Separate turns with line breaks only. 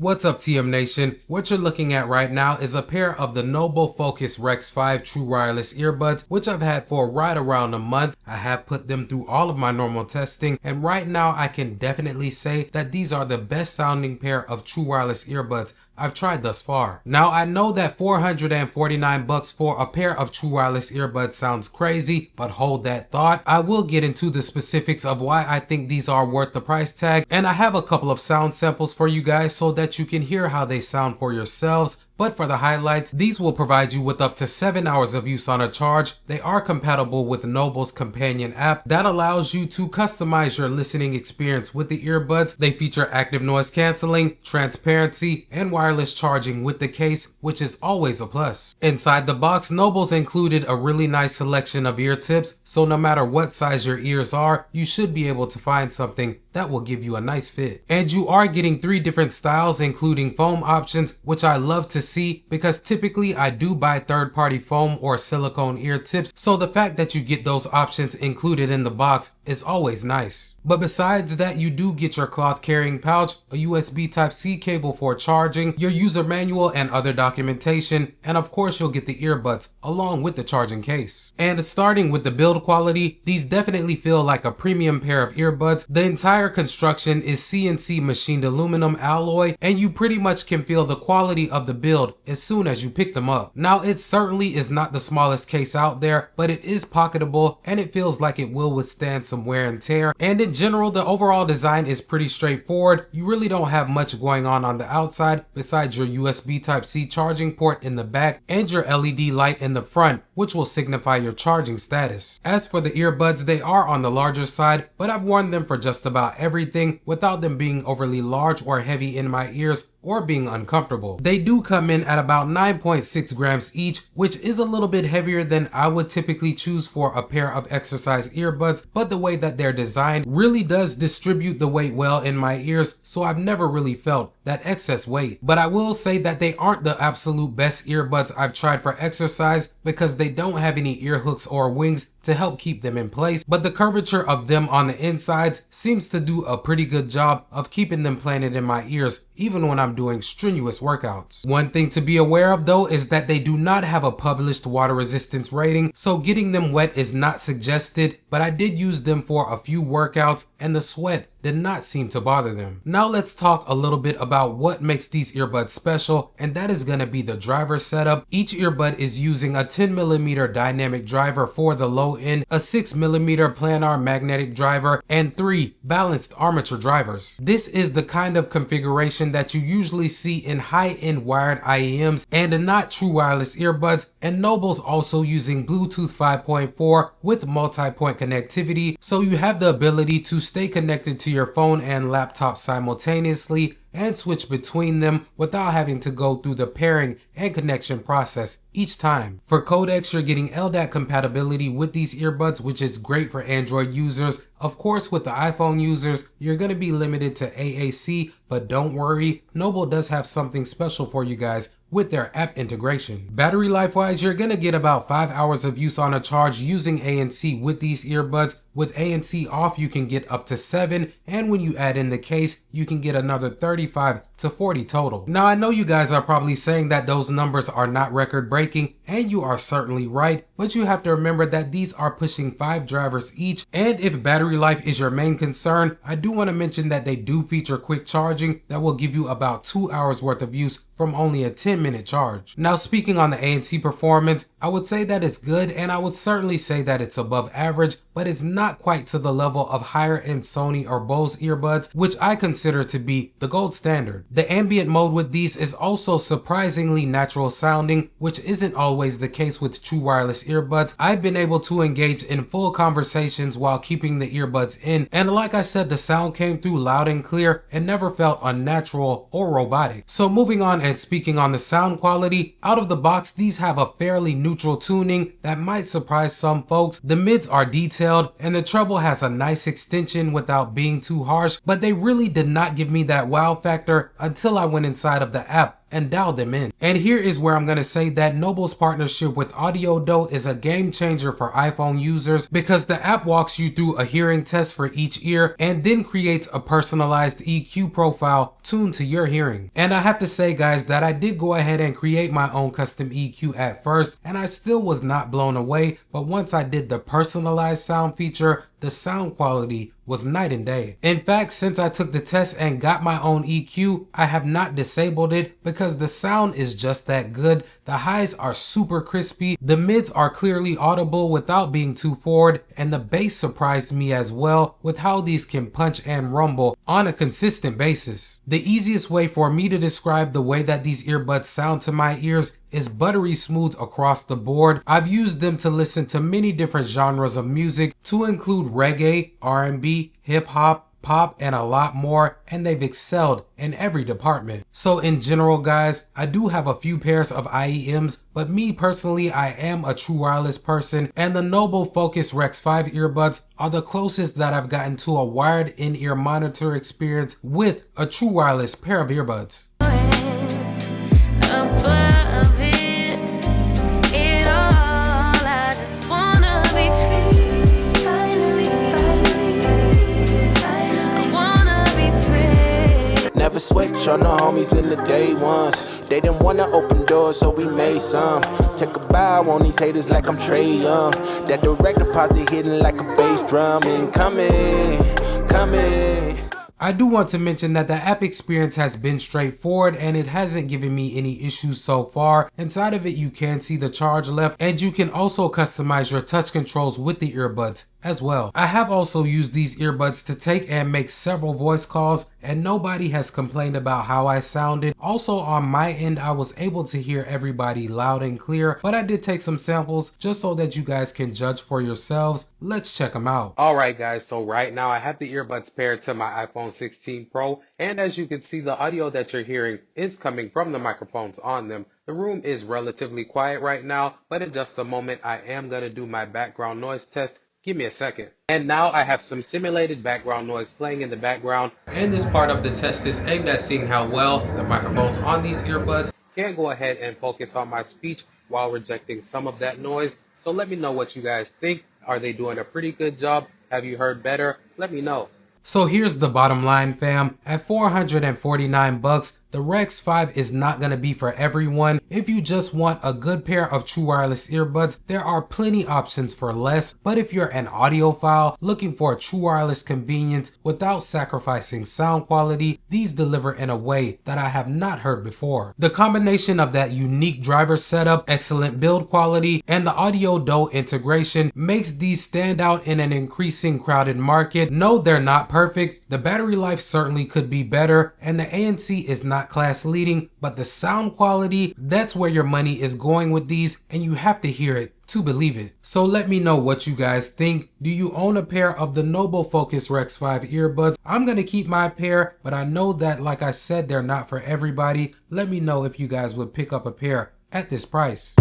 What's up, TM Nation? What you're looking at right now is a pair of the Noble Fokus Rex 5 true wireless earbuds, which I've had for right around a month. I have put them through all of my normal testing, and right now I can definitely say that these are the best sounding pair of true wireless earbuds I've tried thus far. Now, I know that $449 for a pair of true wireless earbuds sounds crazy, but hold that thought. I will get into the specifics of why I think these are worth the price tag, and I have a couple of sound samples for you guys so that you can hear how they sound for yourselves. But for the highlights, these will provide you with up to 7 hours of use on a charge. They are compatible with Noble's companion app that allows you to customize your listening experience with the earbuds. They feature active noise canceling, transparency, and wireless charging with the case, which is always a plus. Inside the box, Noble's included a really nice selection of ear tips, so no matter what size your ears are, you should be able to find something that will give you a nice fit. And you are getting 3 different styles, including foam options, which I love to see because typically I do buy third-party foam or silicone ear tips, so the fact that you get those options included in the box is always nice. But besides that, you do get your cloth carrying pouch, a USB Type-C cable for charging, your user manual and other documentation, and of course you'll get the earbuds along with the charging case. And starting with the build quality, these definitely feel like a premium pair of earbuds. The entire construction is CNC machined aluminum alloy, and you pretty much can feel the quality of the build as soon as you pick them up. Now, it certainly is not the smallest case out there, but it is pocketable and it feels like it will withstand some wear and tear. And in general, the overall design is pretty straightforward. You really don't have much going on the outside besides your USB Type-C charging port in the back and your LED light in the front, which will signify your charging status. As for the earbuds, they are on the larger side, but I've worn them for just about everything without them being overly large or heavy in my ears or being uncomfortable. They do come in at about 9.6 grams each, which is a little bit heavier than I would typically choose for a pair of exercise earbuds, but the way that they're designed really does distribute the weight well in my ears, so I've never really felt that excess weight. But I will say that they aren't the absolute best earbuds I've tried for exercise because they don't have any ear hooks or wings to help keep them in place, but the curvature of them on the insides seems to do a pretty good job of keeping them planted in my ears even when I'm doing strenuous workouts. One thing to be aware of though is that they do not have a published water resistance rating, so getting them wet is not suggested, but I did use them for a few workouts and the sweat did not seem to bother them. Now let's talk a little bit about what makes these earbuds special, and that is going to be the driver setup. Each earbud is using a 10mm dynamic driver for the low end, a 6mm planar magnetic driver, and 3 balanced armature drivers. This is the kind of configuration that you usually see in high-end wired IEMs and not true wireless earbuds, and Noble's also using Bluetooth 5.4 with multi-point connectivity, so you have the ability to stay connected to your phone and laptop simultaneously and switch between them without having to go through the pairing and connection process each time. For codecs, you're getting LDAC compatibility with these earbuds, which is great for Android users. Of course, with the iPhone users, you're going to be limited to AAC, but don't worry, Noble does have something special for you guys with their app integration. Battery life wise, you're gonna get about 5 hours of use on a charge using ANC with these earbuds. With ANC off, you can get up to 7, and when you add in the case, you can get another 35 to 40 total. Now, I know you guys are probably saying that those numbers are not record breaking, and you are certainly right, but you have to remember that these are pushing 5 drivers each, and if battery life is your main concern, I do want to mention that they do feature quick charging that will give you about 2 hours worth of use from only a 10-minute charge. Now, speaking on the ANC performance, I would say that it's good, and I would certainly say that it's above average, but it's not quite to the level of higher end Sony or Bose earbuds, which I consider to be the gold standard. The ambient mode with these is also surprisingly natural sounding, which isn't always the case with true wireless earbuds. I've been able to engage in full conversations while keeping the earbuds in, and like I said, the sound came through loud and clear and never felt unnatural or robotic. So moving on and speaking on the sound quality, out of the box, these have a fairly neutral tuning that might surprise some folks. The mids are detailed and the treble has a nice extension without being too harsh, but they really did not give me that wow factor until I went inside of the app and dial them in. And here is where I'm going to say that Noble's partnership with Audiodo is a game changer for iPhone users, because the app walks you through a hearing test for each ear and then creates a personalized EQ profile tuned to your hearing. And I have to say, guys, that I did go ahead and create my own custom EQ at first, and I still was not blown away, but once I did the personalized sound feature, the sound quality was night and day. In fact, since I took the test and got my own EQ, I have not disabled it because the sound is just that good. The highs are super crispy, the mids are clearly audible without being too forward, and the bass surprised me as well with how these can punch and rumble on a consistent basis. The easiest way for me to describe the way that these earbuds sound to my ears is buttery smooth across the board. I've used them to listen to many different genres of music, to include reggae, R&B, hip hop, pop, and a lot more, and they've excelled in every department. So in general, guys, I do have a few pairs of IEMs, but me personally, I am a true wireless person, and the Noble Fokus Rex 5 earbuds are the closest that I've gotten to a wired in-ear monitor experience with a true wireless pair of earbuds.
Never switch on the homies in the day ones. They didn't wanna open doors, so we made some. Take a bow on these haters like I'm Trey Young. That direct deposit hitting like a bass drum. Incoming, coming.
I do want to mention that the app experience has been straightforward and it hasn't given me any issues so far. Inside of it, you can see the charge left, and you can also customize your touch controls with the earbuds as well. I have also used these earbuds to take and make several voice calls, and nobody has complained about how I sounded. Also on my end, I was able to hear everybody loud and clear, but I did take some samples just so that you guys can judge for yourselves. Let's check them out. Alright guys, so right now I have the earbuds paired to my iPhone 16 Pro, and as you can see, the audio that you're hearing is coming from the microphones on them. The room is relatively quiet right now, but in just a moment I am going to do my background noise test. Give me a second. And now I have some simulated background noise playing in the background. And this part of the test is aimed at seeing how well the microphones on these earbuds can go ahead and focus on my speech while rejecting some of that noise. So let me know what you guys think. Are they doing a pretty good job? Have you heard better? Let me know. So here's the bottom line, fam. At $449, the Rex 5 is not going to be for everyone. If you just want a good pair of true wireless earbuds, there are plenty options for less. But if you're an audiophile looking for a true wireless convenience without sacrificing sound quality, these deliver in a way that I have not heard before. The combination of that unique driver setup, excellent build quality, and the Audiodo integration makes these stand out in an increasing crowded market. No, they're not perfect. The battery life certainly could be better, and the ANC is not class leading, but the sound quality, that's where your money is going with these, and you have to hear it to believe it. So let me know what you guys think. Do you own a pair of the Noble Fokus Rex 5 earbuds? I'm gonna keep my pair, but I know that, like I said, they're not for everybody. Let me know if you guys would pick up a pair at this price.